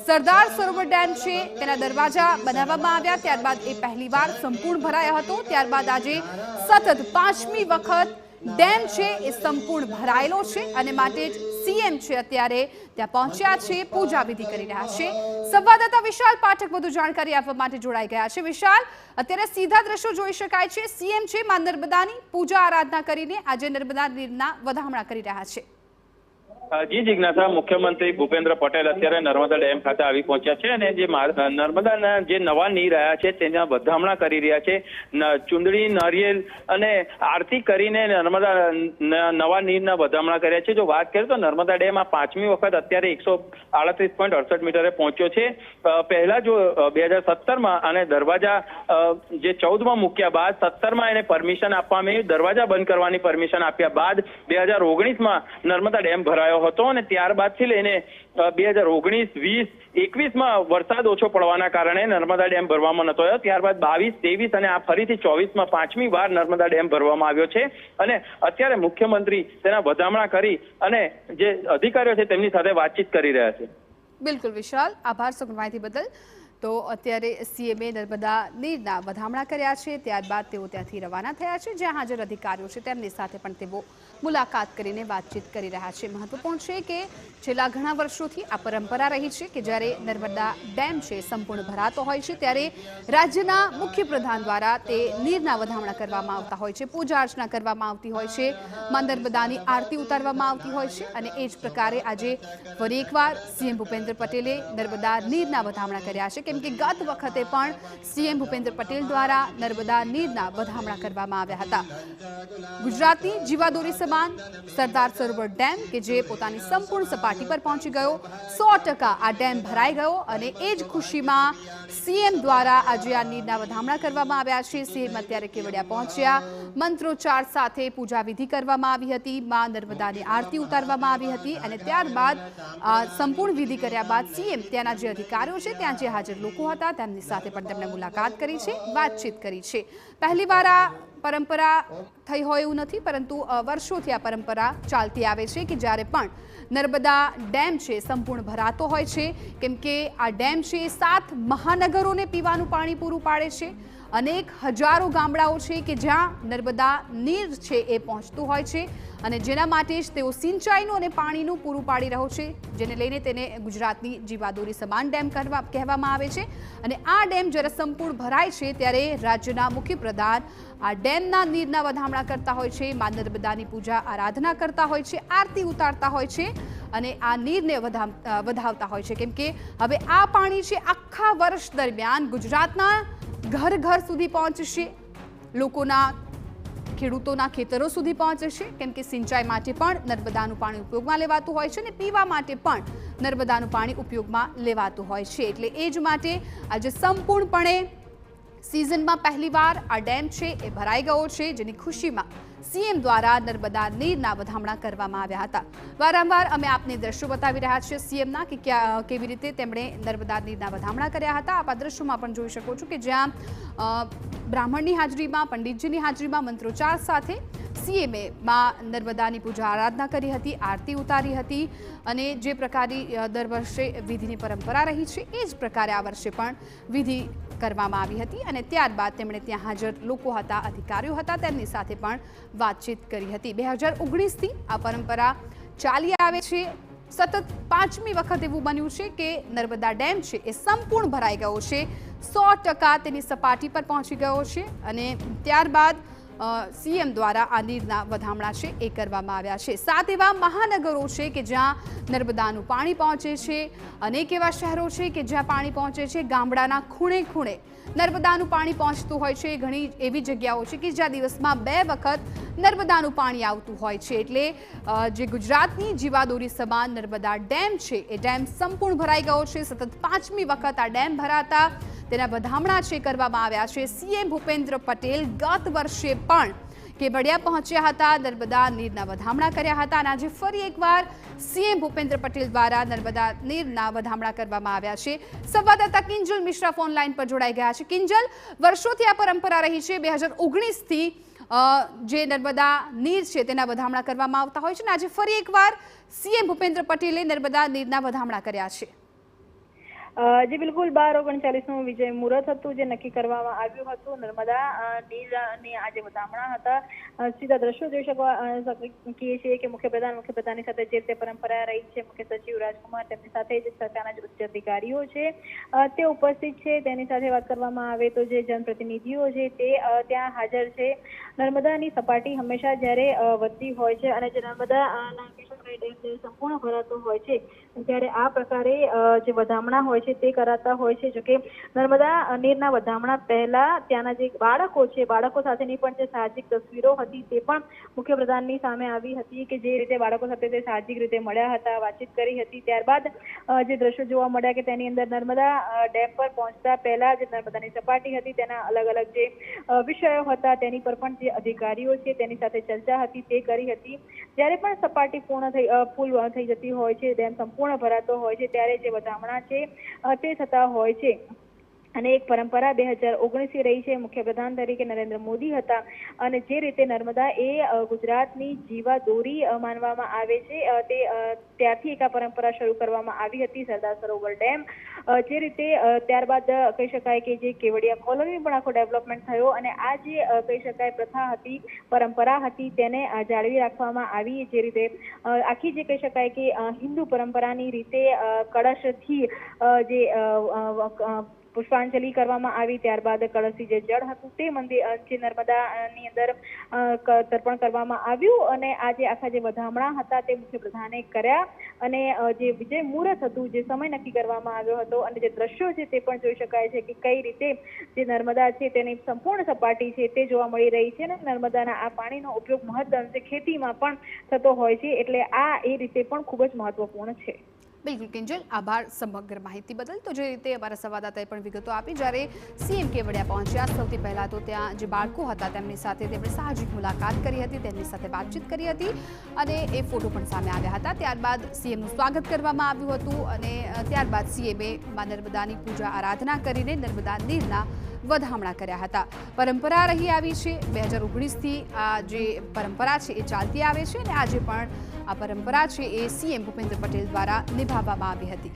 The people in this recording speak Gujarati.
સરદાર સરોવર ડેમ છે તેના દરવાજા બનાવવામાં આવ્યા, ત્યારબાદ એ પહેલીવાર સંપૂર્ણ ભરાયો હતો। ત્યારબાદ આજે સતત 5મી વખત ડેમ છે એ સંપૂર્ણ ભરાયેલો છે અને માટે જ સીએમ છે અત્યારે ત્યાં પહોંચ્યા છે, પૂજા વિધિ કરી રહ્યા છે। સંવાદદાતા વિશાલ પાઠક વધુ જાણકારી આપવા માટે જોડાઈ ગયા છે। વિશાલ, અત્યારે સીધા દ્રશ્યો જોઈ શકાય છે, સીએમ છે માં નર્મદાની પૂજા આરાધના કરીને આજે નર્મદા નીરના વધામણા કરી રહ્યા છે। જી જિજ્ઞાસા, મુખ્યમંત્રી ભૂપેન્દ્ર પટેલ અત્યારે નર્મદા ડેમ ખાતે આવી પહોંચ્યા છે અને જે નર્મદાના જે નવા નીર આવ્યા છે તેના વધામણા કરી રહ્યા છે। ચુંદડી, નારિયેલ અને આરતી કરીને નર્મદા નવા નીરના વધામણા કર્યા છે। જો વાત કરીએ તો નર્મદા ડેમ આ 5મી વખત અત્યારે 138.68 મીટરે પહોંચ્યો છે। પહેલા જો 2017માં અને દરવાજા જે 14માં મૂક્યા બાદ 17માં એને પરમિશન આપવામાં આવી, દરવાજા બંધ કરવાની પરમિશન આપ્યા બાદ 2019માં નર્મદા ડેમ ભરાયો હતો અને ત્યારબાદથી લઈને 2019, 20, 21માં વરસાદ ઓછો પડવાના કારણે નર્મદા ડેમ ભરવામાં નતો આવ્યો। ત્યારબાદ 22, 23 અને આ ફરીથી 24માં 5મી વાર નર્મદા ડેમ ભરવામાં આવ્યો છે અને અત્યારે મુખ્યમંત્રી તેના વધામણા કરી અને જે અધિકારીઓ છે તેમની સાથે વાતચીત કરી રહ્યા છે। બિલકુલ વિશાલ, આભાર સમગ્ર માહિતી બદલ। તો અત્યારે સીએમએ નર્મદા નીરના વધામણા કર્યા છે, ત્યારબાદ તેઓ ત્યાંથી રવાના થયા છે। જ્યાં હાજર અધિકારીઓ છે તેમની સાથે પણ તેઓ મુલાકાત કરીને વાતચીત કરી રહ્યા છે। મહત્વપૂર્ણ છે કે છેલ્લા ઘણા વર્ષોથી આ પરંપરા રહી છે કે જ્યારે નર્મદા ડેમ છે સંપૂર્ણ ભરાતો હોય છે ત્યારે રાજ્યના મુખ્યપ્રધાન દ્વારા તે નીરના વધામણા કરવામાં આવતા હોય છે, પૂજા અર્ચના કરવામાં આવતી હોય છે, માં નર્મદાની આરતી ઉતારવામાં આવતી હોય છે અને એ જ પ્રકારે આજે ફરી એકવાર સીએમ ભૂપેન્દ્ર પટેલે નર્મદા નીરના વધામણા કર્યા છે, કેમ કે ગત વખતે પણ સીએમ ભૂપેન્દ્ર પટેલ દ્વારા નર્મદા નીરના વધામણા કરવામાં આવ્યા હતા। ગુજરાતની જીવાદોરી સમાન સરદાર સરોવર ડેમ કે જે પોતાની સંપૂર્ણ સપાટી પર પહોંચી ગયો, 100% આ ડેમ ભરાઈ ગયો અને એ જ ખુશીમાં સીએમ દ્વારા આજે આ નીરના વધામણા કરવામાં આવ્યા છે। સીએમ અત્યારે કેવડિયા પહોંચ્યા, મંત્રોચ્ચાર સાથે પૂજા વિધિ કરવામાં આવી હતી, માં નર્મદાની આરતી ઉતારવામાં આવી હતી અને ત્યારબાદ સંપૂર્ણ વિધિ કર્યા બાદ સીએમ ત્યાંના જે અધિકારીઓ છે, ત્યાં જે હાજર લોકો હતા તેમની સાથે પણ તેમણે મુલાકાત કરી છે, વાતચીત કરી છે। પહેલીવાર આ પરંપરા થઈ હોય એવું નથી, પરંતુ વર્ષોથી આ પરંપરા ચાલતી આવે છે કે જ્યારે પણ નર્મદા ડેમ છે સંપૂર્ણ ભરાતો હોય છે, કેમ કે આ ડેમ છે 7 મહાનગરોને પીવાનું પાણી પૂરું પાડે છે। અનેક હજારો ગામડાઓ છે કે જ્યાં નર્મદા નીર છે એ પહોંચતું હોય છે અને જેના માટે જ તેઓ સિંચાઈનું અને પાણીનું પૂરું પાડી રહ્યો છે, જેને લઈને તેને ગુજરાતની જીવાદોરી સમાન ડેમ કહેવામાં આવે છે। અને આ ડેમ જ્યારે સંપૂર્ણ ભરાય છે ત્યારે રાજ્યના મુખ્યપ્રધાન આ ડેમના નીરના વધામણા કરતા હોય છે, માં નર્મદાની પૂજા આરાધના કરતા હોય છે, આરતી ઉતારતા હોય છે અને આ નીરને વધાવતા હોય છે, કેમ કે હવે આ પાણી છે આખા વર્ષ દરમિયાન ગુજરાતના ઘર ઘર સુધી પહોંચશે, લોકોના ખેડૂતોના ખેતરો સુધી પહોંચશે, કેમ કે સિંચાઈ માટે પણ નર્મદાનું પાણી ઉપયોગમાં લેવાતું હોય છે અને પીવા માટે પણ નર્મદાનું પાણી ઉપયોગમાં લેવાતું હોય છે। એટલે એ જ માટે આજે સંપૂર્ણપણે સિઝનમાં પહેલીવાર આ ડેમ છે એ ભરાઈ ગયો છે, જેની ખુશીમાં સીએમ દ્વારા નર્મદા નીરના વધામણા કરવામાં આવ્યા હતા। વારંવાર અમે આપને દ્રશ્યો બતાવી રહ્યા છીએ સીએમના કે કેવી રીતે તેમણે નર્મદા નીરના વધામણા કર્યા હતા। આપ આ દ્રશ્યોમાં પણ જોઈ શકો છો કે જ્યાં બ્રાહ્મણની હાજરીમાં, પંડિતજીની હાજરીમાં મંત્રોચ્ચાર સાથે સીએમએ માં નર્મદાની પૂજા આરાધના કરી હતી, આરતી ઉતારી હતી અને જે પ્રકારની દર વર્ષે વિધિની પરંપરા રહી છે એ જ પ્રકારે આ વર્ષે પણ વિધિ કરવામાં આવી હતી અને ત્યારબાદ તેમણે ત્યાં હાજર લોકો હતા, અધિકારીઓ હતા, તેમની સાથે પણ વાતચીત કરી હતી। 2019થી આ પરંપરા ચાલી આવે છે। સતત 5મી વખત એવું બન્યું છે કે નર્મદા ડેમ છે એ સંપૂર્ણ ભરાઈ ગયો છે, 100% તેની સપાટી પર પહોંચી ગયો છે અને ત્યારબાદ સીએમ દ્વારા આ નીરના વધામણા છે એ કરવામાં આવ્યા છે। 7 એવા મહાનગરો છે કે જ્યાં નર્મદાનું પાણી પહોંચે છે, અનેક એવા શહેરો છે કે જ્યાં પાણી પહોંચે છે, ગામડાના ખૂણે ખૂણે નર્મદાનું પાણી પહોંચતું હોય છે। ઘણી એવી જગ્યાઓ છે કે જ્યાં દિવસમાં 2 વખત નર્મદાનું પાણી આવતું હોય છે। એટલે જે ગુજરાતની જીવાદોરી સમાન નર્મદા ડેમ છે એ ડેમ સંપૂર્ણ ભરાઈ ગયો છે। સતત 5મી વખત આ ડેમ ભરાતા તેના વધામણા છે કરવામાં આવ્યા છે। સીએમ ભૂપેન્દ્ર પટેલ ગત વર્ષે પણ કેવડિયા પહોંચ્યા હતા, નર્મદા નીરના વધામણા કર્યા હતા અને આજે ફરી એકવાર સીએમ ભૂપેન્દ્ર પટેલ દ્વારા નર્મદા નીરના વધામણા કરવામાં આવ્યા છે। સંવાદદાતા કિંજલ મિશ્રા ફોન લાઈન પર જોડાઈ ગયા છે। કિંજલ, વર્ષોથી આ પરંપરા રહી છે, 2019થી જે નર્મદા નીર છે તેના વધામણા કરવામાં આવતા હોય છે અને આજે ફરી એકવાર સીએમ ભૂપેન્દ્ર પટેલે નર્મદા નીરના વધામણા કર્યા છે। જે બિલકુલ 12:39નું વિજય મુહૂર્ત હતું જે નક્કી કરવામાં આવ્યું હતું. નર્મદા નીરની આજે વધામણા હતા. સીધા દ્રશ્યો જોઈ શકીએ છીએ કે મુખ્યપ્રધાનની સાથે જે તે પરંપરા રહી છે. મુખ્ય સચિવ રાજકુમાર તેમની સાથે જે સરકારના જે ઉચ્ચ અધિકારીઓ છે તે ઉપસ્થિત છે. તેની સાથે વાત કરવામાં આવે તો જે જનપ્રતિનિધિઓ છે તે ત્યાં હાજર છે. નર્મદાની સપાટી હંમેશા જ્યારે વધતી હોય છે અને જે નર્મદાના સંપૂર્ણ ભરાતો હોય છે ત્યારે આ પ્રકારે જે વધામણા હોય છે તે કરાતા હોય છે. જોકે નર્મદા નીરના વધામણા પહેલા ત્યાંના જે બાળકો છે બાળકો સાથેની પણ જે સાહજિક તસવીરો હતી તે પણ મુખ્યપ્રધાનની સામે આવી હતી કે જે રીતે બાળકો સાથે તે સાહજિક રીતે મળ્યા હતા, વાતચીત કરી હતી. ત્યારબાદ જે દ્રશ્યો જોવા મળ્યા કે તેની અંદર નર્મદા ડેમ પર પહોંચતા પહેલા જે નર્મદાની સપાટી હતી તેના અલગ અલગ જે વિષયો હતા તેની પર પણ જે અધિકારીઓ છે તેની સાથે ચર્ચા હતી તે કરી હતી. જ્યારે પણ સપાટી ફૂલ થઈ જતી હોય છે, ડેમ સંપૂર્ણ ભરાતો હોય છે ત્યારે જે વધામણા છે તે થતા હોય છે. અને એક પરંપરા 2019 રહી છે. મુખ્યપ્રધાન તરીકે નરેન્દ્ર મોદી હતા અને જે રીતે નર્મદા એ ગુજરાતની જીવાદોરી માનવામાં આવે છે તે ત્યારથી એક આ પરંપરા શરૂ કરવામાં આવી હતી. સરદાર સરોવર ડેમ જે રીતે ત્યારબાદ કહી શકાય કે જે કેવડિયા કોલોની પણ આખો ડેવલપમેન્ટ થયો અને આ જે કહી શકાય પ્રથા હતી, પરંપરા હતી તેને જાળવી રાખવામાં આવી. જે રીતે આખી જે કહી શકાય કે હિન્દુ પરંપરાની રીતે કળશથી જે પુષ્પાંજલિ કરવામાં આવી. ત્યારબાદ કળશથી જે જળ હતું તે મંદિર જે નર્મદાની અંદર તર્પણ કરવામાં આવ્યું અને આ જે આખા જે વધામણા હતા તે મુખ્યપ્રધાને કર્યા અને જે વિજય મુહૂર્ત હતું જે સમય નક્કી કરવામાં આવ્યો હતો અને જે દ્રશ્યો છે તે પણ જોઈ શકાય છે કે કઈ રીતે જે નર્મદા છે તેની સંપૂર્ણ સપાટી છે તે જોવા મળી રહી છે. અને નર્મદાના આ પાણીનો ઉપયોગ મહદઅંશે ખેતીમાં પણ થતો હોય છે એટલે આ એ રીતે પણ ખૂબ જ મહત્વપૂર્ણ છે. બિલકુલ કિંજલ, આભાર સમગ્ર માહિતી બદલ. તો જે રીતે અમારા સંવાદદાતાએ પણ વિગતો આપી, જ્યારે સીએમ કેવડિયા પહોંચ્યા સૌથી પહેલાં તો ત્યાં જે બાળકો હતા તેમની સાથે તેમણે સાહજિક મુલાકાત કરી હતી, તેમની સાથે વાતચીત કરી હતી અને એ ફોટો પણ સામે આવ્યા હતા. ત્યારબાદ સીએમનું સ્વાગત કરવામાં આવ્યું હતું અને ત્યારબાદ સીએમએ મા નર્મદાની પૂજા આરાધના કરીને નર્મદા નીરના વધામણા કર્યા હતા. પરંપરા રહી આવી છે 2019થી આ જે પરંપરા છે એ ચાલતી આવે છે અને આજે પણ આ પરંપરા છે એ સીએમ ભૂપેન્દ્ર પટેલ દ્વારા નિભાવવામાં આવી હતી.